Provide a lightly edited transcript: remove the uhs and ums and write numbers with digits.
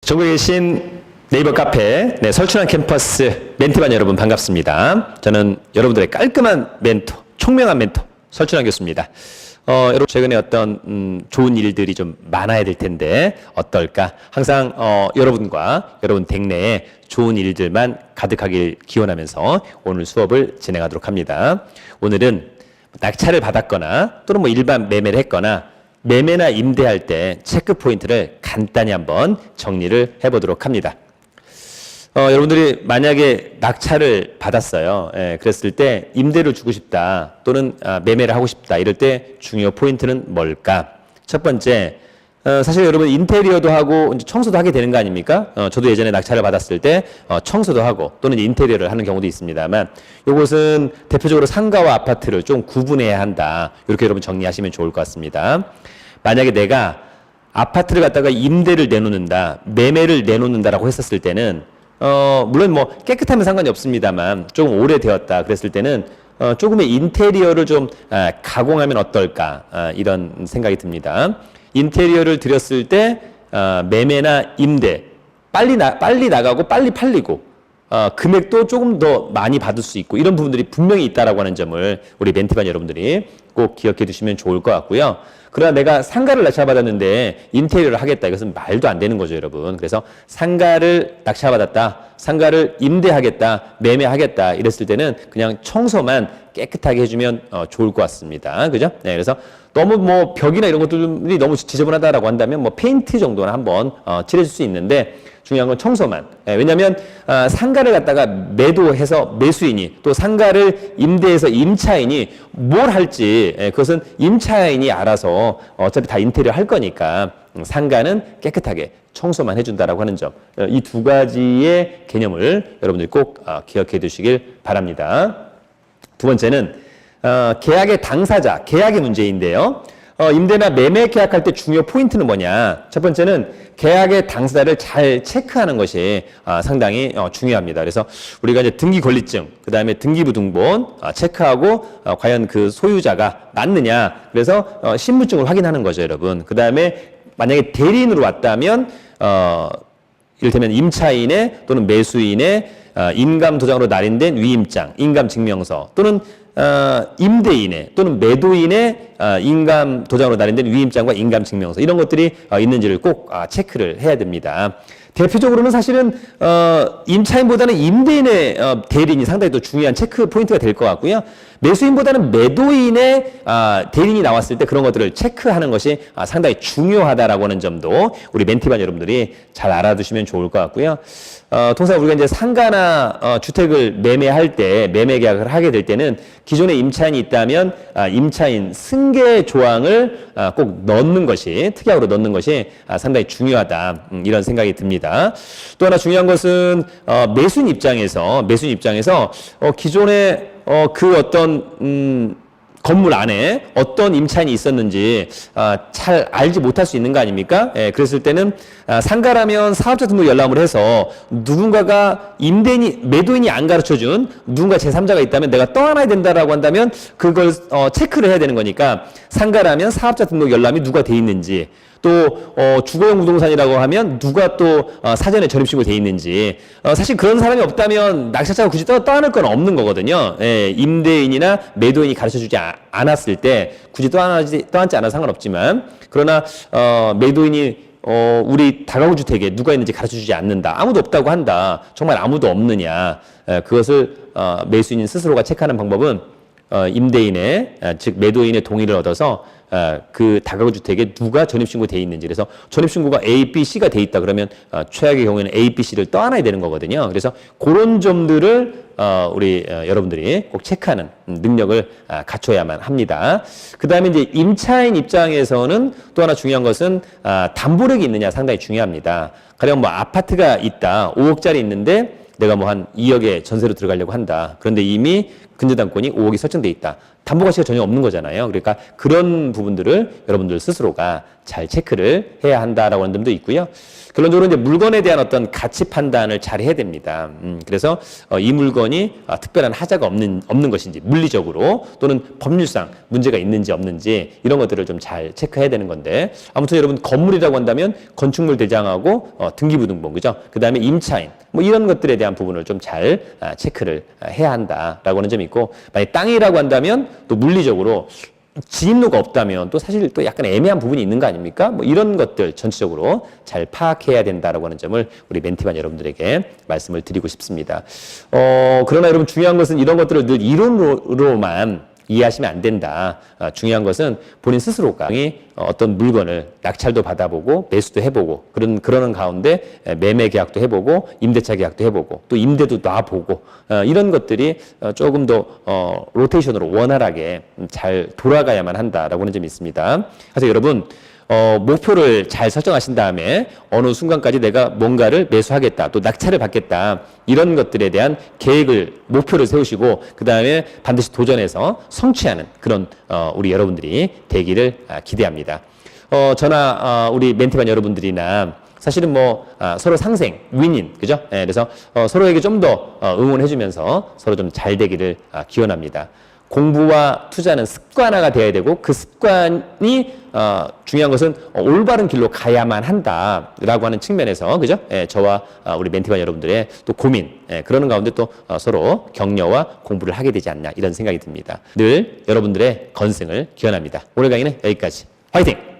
전국에 계신 네이버 카페 설춘환 캠퍼스 멘티반 여러분 반갑습니다. 저는 여러분들의 깔끔한 멘토, 총명한 멘토 설춘환 교수입니다. 여러분 최근에 어떤 좋은 일들이 좀 많아야 될 텐데 어떨까? 항상 여러분과 여러분 댁내에 좋은 일들만 가득하길 기원하면서 오늘 수업을 진행하도록 합니다. 오늘은 낙찰을 받았거나 또는 뭐 일반 매매를 했거나 매매나 임대할 때 체크 포인트를 간단히 한번 정리를 해보도록 합니다. 여러분들이 만약에 낙찰을 받았어요. 그랬을 때 임대를 주고 싶다 또는 매매를 하고 싶다 이럴 때 중요 포인트는 뭘까? 첫 번째, 사실 여러분 인테리어도 하고 이제 청소도 하게 되는 거 아닙니까? 저도 예전에 낙찰을 받았을 때 청소도 하고 또는 인테리어를 하는 경우도 있습니다만 이것은 대표적으로 상가와 아파트를 좀 구분해야 한다. 이렇게 여러분 정리하시면 좋을 것 같습니다. 만약에 내가 아파트를 갖다가 임대를 내놓는다, 매매를 내놓는다라고 했었을 때는 물론 뭐 깨끗하면 상관이 없습니다만 조금 오래되었다 그랬을 때는 조금의 인테리어를 좀 가공하면 어떨까 이런 생각이 듭니다. 인테리어를 드렸을 때 매매나 임대 빨리 나가고 빨리 팔리고 금액도 조금 더 많이 받을 수 있고 이런 부분들이 분명히 있다라고 하는 점을 우리 멘티반 여러분들이 꼭 기억해 두시면 좋을 것 같고요. 그러나 내가 상가를 낙찰받았는데 인테리어를 하겠다. 이것은 말도 안 되는 거죠, 여러분. 그래서 상가를 낙찰받았다. 상가를 임대하겠다. 매매하겠다. 이랬을 때는 그냥 청소만 깨끗하게 해주면 좋을 것 같습니다. 그죠? 네, 그래서 너무 뭐 벽이나 이런 것들이 너무 지저분하다라고 한다면 뭐 페인트 정도는 한번 칠해줄 수 있는데 중요한 건 청소만. 왜냐하면 상가를 갖다가 매도해서 매수인이 또 상가를 임대해서 임차인이 뭘 할지 그것은 임차인이 알아서 어차피 다 인테리어 할 거니까 상가는 깨끗하게 청소만 해준다라고 하는 점. 이 두 가지의 개념을 여러분들이 꼭 기억해 두시길 바랍니다. 두 번째는 계약의 당사자, 계약의 문제인데요. 임대나 매매 계약할 때 중요 포인트는 뭐냐? 첫 번째는 계약의 당사자를 잘 체크하는 것이 상당히 중요합니다. 그래서 우리가 이제 등기 권리증, 그 다음에 등기부 등본 체크하고 과연 그 소유자가 맞느냐? 그래서 신분증을 확인하는 거죠, 여러분. 그 다음에 만약에 대리인으로 왔다면 이를테면 임차인의 또는 매수인의 인감 도장으로 날인된 위임장, 인감 증명서 또는 임대인의 또는 매도인의 인감 도장으로 날인된 위임장과 인감 증명서 이런 것들이 있는지를 꼭 체크를 해야 됩니다. 대표적으로는 사실은 임차인보다는 임대인의 대리인이 상당히 또 중요한 체크 포인트가 될 것 같고요. 매수인보다는 매도인의 대리인이 나왔을 때 그런 것들을 체크하는 것이 상당히 중요하다라고 하는 점도 우리 멘티반 여러분들이 잘 알아두시면 좋을 것 같고요. 통상 우리가 이제 상가나 주택을 매매할 때 매매 계약을 하게 될 때는 기존에 임차인이 있다면 임차인 승계 조항을 꼭 넣는 것이 특약으로 넣는 것이 상당히 중요하다 이런 생각이 듭니다. 또 하나 중요한 것은 매수인 입장에서 기존에 그 어떤 건물 안에 어떤 임차인이 있었는지 잘 알지 못할 수 있는 거 아닙니까? 그랬을 때는 상가라면 사업자 등록 열람을 해서 누군가가 매도인이 안 가르쳐준 누군가 제3자가 있다면 내가 떠나야 된다라고 한다면 그걸 체크를 해야 되는 거니까 상가라면 사업자 등록 열람이 누가 돼 있는지 또 주거용 부동산이라고 하면 누가 또 사전에 전입신고 돼 있는지 사실 그런 사람이 없다면 낙찰자가 굳이 떠안을 건 없는 거거든요. 임대인이나 매도인이 가르쳐주지 않았을 때 굳이 떠안지 않아도 상관없지만 그러나 매도인이 우리 다가구 주택에 누가 있는지 가르쳐주지 않는다. 아무도 없다고 한다. 정말 아무도 없느냐. 그것을 매수인 스스로가 체크하는 방법은 임대인의 즉 매도인의 동의를 얻어서 그 다가구 주택에 누가 전입신고 돼 있는지 그래서 전입신고가 A, B, C가 돼 있다 그러면 최악의 경우에는 A, B, C를 떠안아야 되는 거거든요. 그래서 그런 점들을 우리 여러분들이 꼭 체크하는 능력을 갖춰야만 합니다. 그 다음에 이제 임차인 입장에서는 또 하나 중요한 것은 담보력이 있느냐 상당히 중요합니다. 가령 뭐 아파트가 있다 5억짜리 있는데 내가 뭐 한 2억에 전세로 들어가려고 한다. 그런데 이미 근저당권이 5억이 설정돼 있다. 담보가치가 전혀 없는 거잖아요. 그러니까 그런 부분들을 여러분들 스스로가 잘 체크를 해야 한다라고 하는 점도 있고요. 결론적으로 이제 물건에 대한 어떤 가치 판단을 잘 해야 됩니다. 그래서 이 물건이 특별한 하자가 없는 것인지 물리적으로 또는 법률상 문제가 있는지 없는지 이런 것들을 좀 잘 체크해야 되는 건데 아무튼 여러분 건물이라고 한다면 건축물 대장하고 등기부등본 그죠? 그 다음에 임차인 뭐 이런 것들에 대한 부분을 좀 잘 체크를 해야 한다라고 하는 점이 있고 만약 땅이라고 한다면 또 물리적으로 지입로가 없다면 또 사실 또 약간 애매한 부분이 있는 거 아닙니까? 뭐 이런 것들 전체적으로 잘 파악해야 된다라고 하는 점을 우리 멘티반 여러분들에게 말씀을 드리고 싶습니다. 그러나 여러분 중요한 것은 이런 것들을 늘 이론으로만 이해하시면 안 된다. 중요한 것은 본인 스스로가 어떤 물건을 낙찰도 받아보고 매수도 해보고 그러는 가운데 매매 계약도 해보고 임대차 계약도 해보고 또 임대도 놔보고 이런 것들이 조금 더 로테이션으로 원활하게 잘 돌아가야만 한다라고 하는 점이 있습니다. 그래서 여러분 목표를 잘 설정하신 다음에 어느 순간까지 내가 뭔가를 매수하겠다 또 낙찰을 받겠다 이런 것들에 대한 계획을 목표를 세우시고 그 다음에 반드시 도전해서 성취하는 그런 우리 여러분들이 되기를 기대합니다. 저나 우리 멘티반 여러분들이나 사실은 뭐 서로 상생, 윈인, 그죠? 그래서 서로에게 좀 더 응원해주면서 서로 좀 잘 되기를 기원합니다. 공부와 투자는 습관화가 돼야 되고 그 습관이 중요한 것은 올바른 길로 가야만 한다라고 하는 측면에서 그죠? 저와 우리 멘티반 여러분들의 또 고민 그러는 가운데 또 서로 격려와 공부를 하게 되지 않나 이런 생각이 듭니다. 늘 여러분들의 건승을 기원합니다. 오늘 강의는 여기까지. 화이팅!